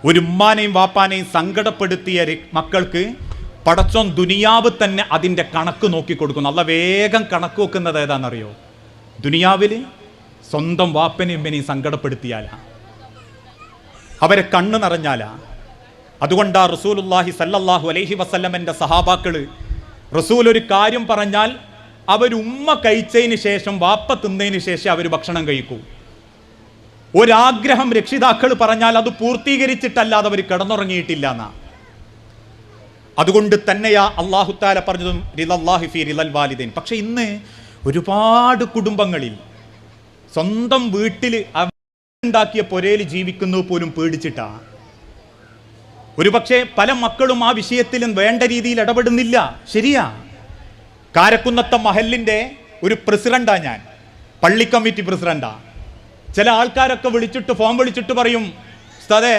ഒരു ഉമ്മാനെയും വാപ്പാനെയും സങ്കടപ്പെടുത്തിയ മക്കൾക്ക് പടച്ചോൻ ദുനിയാവ് തന്നെ അതിൻ്റെ കണക്ക് നോക്കിക്കൊടുക്കുന്നു. അല്ല വേഗം കണക്ക് വെക്കുന്നത് ഏതാണെന്നറിയോ? ദുനിയാവിൽ സ്വന്തം വാപ്പനെയും ഉമ്മനെയും സങ്കടപ്പെടുത്തിയാലാ, അവരെ കണ്ണ് നിറഞ്ഞാലാ. അതുകൊണ്ടാ റസൂലുള്ളാഹി സല്ലല്ലാഹു അലൈഹി വസല്ലമൻ്റെ സഹാബാക്കൾ റസൂൽ ഒരു കാര്യം പറഞ്ഞാൽ അവരുമ്മ കഴിച്ചതിന് ശേഷം വാപ്പ തിന്നതിന് ശേഷം അവർ ഭക്ഷണം കഴിക്കൂ. ഒരാഗ്രഹം രക്ഷിതാക്കൾ പറഞ്ഞാൽ അത് പൂർത്തീകരിച്ചിട്ടല്ലാതെ അവർ കിടന്നുറങ്ങിയിട്ടില്ല എന്നാ. അതുകൊണ്ട് തന്നെയാ അല്ലാഹു തആല പറഞ്ഞതും റിളല്ലാഹി ഫീ റിളൽ വാലിദൈൻ. പക്ഷെ ഇന്ന് ഒരുപാട് കുടുംബങ്ങളിൽ സ്വന്തം വീട്ടിൽ ഉണ്ടാക്കിയ പൊരയിൽ ജീവിക്കുന്നത് പോലും പേടിച്ചിട്ടാ. ഒരുപക്ഷെ പല മക്കളും ആ വിഷയത്തിലും വേണ്ട രീതിയിൽ ഇടപെടുന്നില്ല. ശരിയാ, കാരക്കുന്നത്തെ മഹലിൻ്റെ ഒരു പ്രസിഡന്റാ ഞാൻ, പള്ളി കമ്മിറ്റി പ്രസിഡന്റാ. ചില ആൾക്കാരൊക്കെ വിളിച്ചിട്ട് ഫോൺ വിളിച്ചിട്ട് പറയും, ഉസ്താദേ